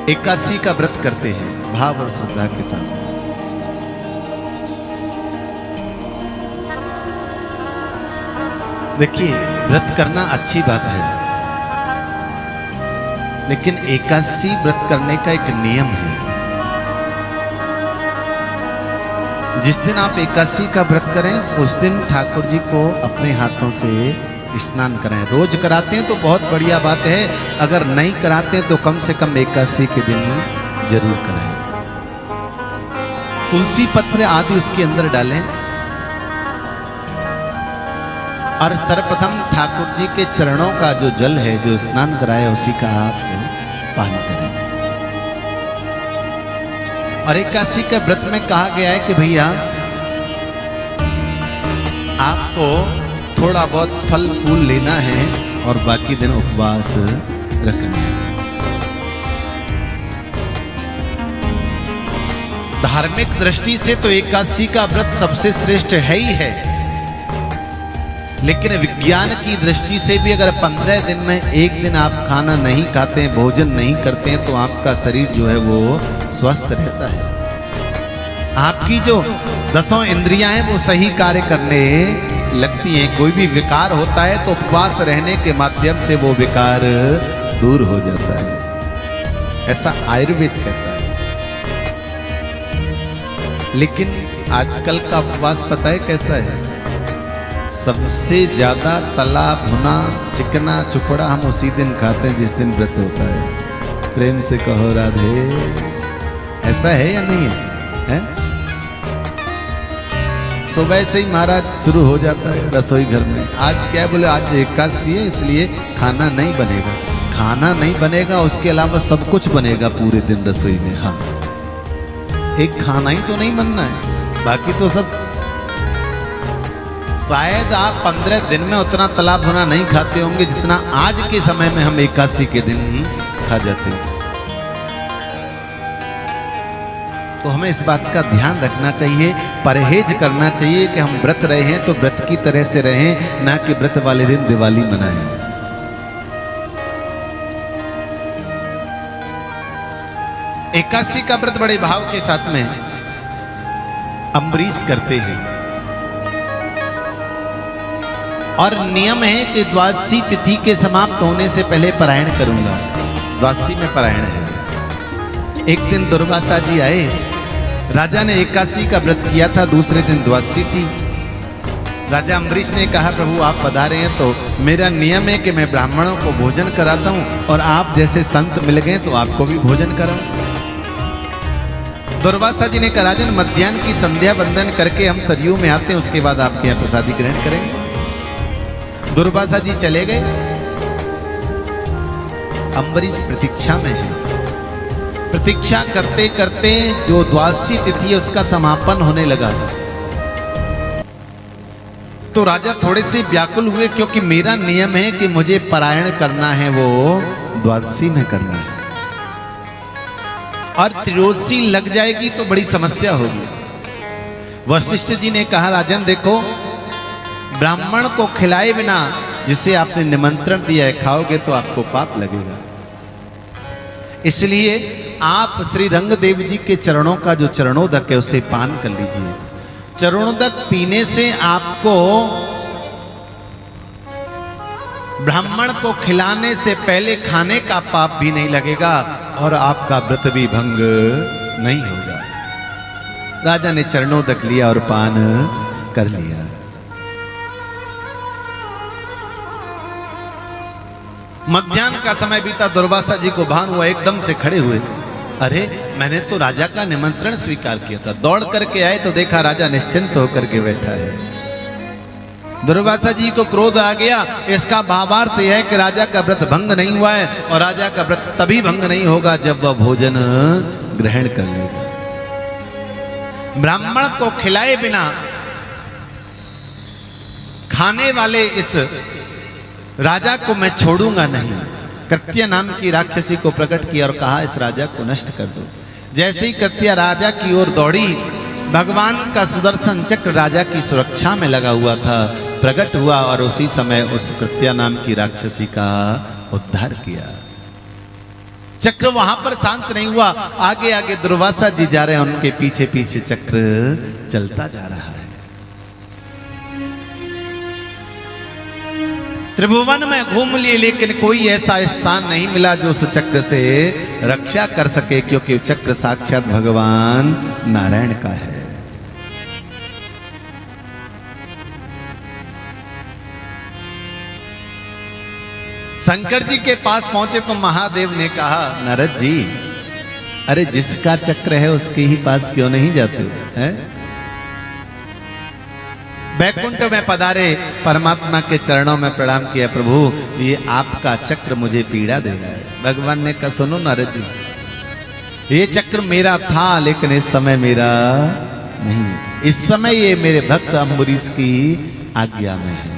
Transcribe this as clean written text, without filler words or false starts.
एकादशी का व्रत करते हैं भाव और श्रद्धा के साथ। देखिए, व्रत करना अच्छी बात है, लेकिन एकादशी व्रत करने का एक नियम है। जिस दिन आप एकादशी का व्रत करें उस दिन ठाकुर जी को अपने हाथों से स्नान कराएं। रोज कराते हैं तो बहुत बढ़िया बात है, अगर नहीं कराते हैं तो कम से कम एकादशी के दिन जरूर कराएं। तुलसी पत्र आदि उसके अंदर डालें और सर्वप्रथम ठाकुर जी के चरणों का जो जल है, जो स्नान कराए, उसी का आप पान करें। और एकादशी के व्रत में कहा गया है कि भैया आपको थोड़ा बहुत फल फूल लेना है और बाकी दिन उपवास रखना है। धार्मिक दृष्टि से तो एकादशी का व्रत सबसे श्रेष्ठ है ही है, लेकिन विज्ञान की दृष्टि से भी अगर 15 दिन में एक दिन आप खाना नहीं खाते हैं, भोजन नहीं करते हैं, तो आपका शरीर जो है वो स्वस्थ रहता है। आपकी जो 10 इंद्रियां हैं वो सही कार्य करने लगती हैं। कोई भी विकार होता है तो उपवास रहने के माध्यम से वो विकार दूर हो जाता है, ऐसा आयुर्वेद कहता है। लेकिन आजकल का उपवास पता है कैसा है? सबसे ज्यादा तला भुना चिकना चुपड़ा हम उसी दिन खाते हैं जिस दिन व्रत होता है। प्रेम से कहो राधे, ऐसा है या नहीं है, है? सुबह से ही महाराज शुरू हो जाता है रसोई घर में। आज क्या बोले, आज एकादशी है इसलिए खाना नहीं बनेगा। खाना नहीं बनेगा, उसके अलावा सब कुछ बनेगा पूरे दिन रसोई में। हाँ, एक खाना ही तो नहीं बनना है, बाकी तो सब। शायद आप 15 दिन में उतना तला भुना नहीं खाते होंगे जितना आज के समय में हम एकादशी के दिन खा जाते हैं। तो हमें इस बात का ध्यान रखना चाहिए, परहेज करना चाहिए कि हम व्रत रहे हैं तो व्रत की तरह से रहें, ना कि व्रत वाले दिन दिवाली मनाएं। एकादशी का व्रत बड़े भाव के साथ में अम्बरीश करते हैं और नियम है कि द्वादशी तिथि के समाप्त होने से पहले पारायण करूंगा। द्वादशी में पारायण है। एक दिन दुर्वासा जी आए, राजा ने एकादशी का व्रत किया था, दूसरे दिन द्वादशी थी। राजा अम्बरीश ने कहा, प्रभु आप पधारे हैं तो मेरा नियम है कि मैं ब्राह्मणों को भोजन कराता हूं और आप जैसे संत मिल गए तो आपको भी भोजन कराऊं। दुर्वासा जी ने कहा, राजन मध्याह्न की संध्या वंदन करके हम सरयू में आते हैं, उसके बाद आपके यहाँ प्रसादी ग्रहण करेंगे। दुर्वासा जी चले गए। अम्बरीश प्रतीक्षा में है। प्रतीक्षा करते करते जो द्वादशी तिथि है उसका समापन होने लगा, तो राजा थोड़े से व्याकुल हुए, क्योंकि मेरा नियम है कि मुझे पारायण करना है वो द्वादशी में करना है, और त्रयोदशी लग जाएगी तो बड़ी समस्या होगी। वशिष्ठ जी ने कहा, राजन देखो, ब्राह्मण को खिलाए बिना जिसे आपने निमंत्रण दिया है खाओगे तो आपको पाप लगेगा। इसलिए आप श्री रंगदेव जी के चरणों का जो चरणोदक है उसे पान कर लीजिए। चरणोदक पीने से आपको ब्राह्मण को खिलाने से पहले खाने का पाप भी नहीं लगेगा और आपका व्रत भी भंग नहीं होगा। राजा ने चरणोदक लिया और पान कर लिया। मध्याह्न का समय बीता, दुर्वासा जी को भान हुआ, एकदम से खड़े हुए। अरे मैंने तो राजा का निमंत्रण स्वीकार किया था। दौड़ करके आए तो देखा राजा निश्चिंत होकर के बैठा है। दुर्वासा जी को क्रोध आ गया। इसका भावार्थ यह है कि राजा का व्रत भंग नहीं हुआ है, और राजा का व्रत तभी भंग नहीं होगा जब वह भोजन ग्रहण कर लेगा। ब्राह्मण को खिलाए बिना खाने वाले इस राजा को मैं छोड़ूंगा नहीं। कृत्या नाम की राक्षसी को प्रकट किया और कहा, इस राजा को नष्ट कर दो। जैसे ही कृत्या राजा की ओर दौड़ी, भगवान का सुदर्शन चक्र राजा की सुरक्षा में लगा हुआ था, प्रकट हुआ और उसी समय उस कृत्या नाम की राक्षसी का उद्धार किया। चक्र वहां पर शांत नहीं हुआ, आगे आगे दुर्वासा जी जा रहे हैं, उनके पीछे पीछे चक्र चलता जा रहा है। त्रिभुवन में घूम लिए लेकिन कोई ऐसा स्थान नहीं मिला जो उस चक्र से रक्षा कर सके, क्योंकि चक्र साक्षात भगवान नारायण का है। शंकर जी के पास पहुंचे तो महादेव ने कहा, नारद जी, अरे जिसका चक्र है उसके ही पास क्यों नहीं जाते हैं? बैकुंठ में पधारे, परमात्मा के चरणों में प्रणाम किया, प्रभु ये आपका चक्र मुझे पीड़ा दे रहा है। भगवान ने कहा, सुनो नारद जी, ये चक्र मेरा था लेकिन इस समय मेरा नहीं, इस समय ये मेरे भक्त अम्बरीश की आज्ञा में है।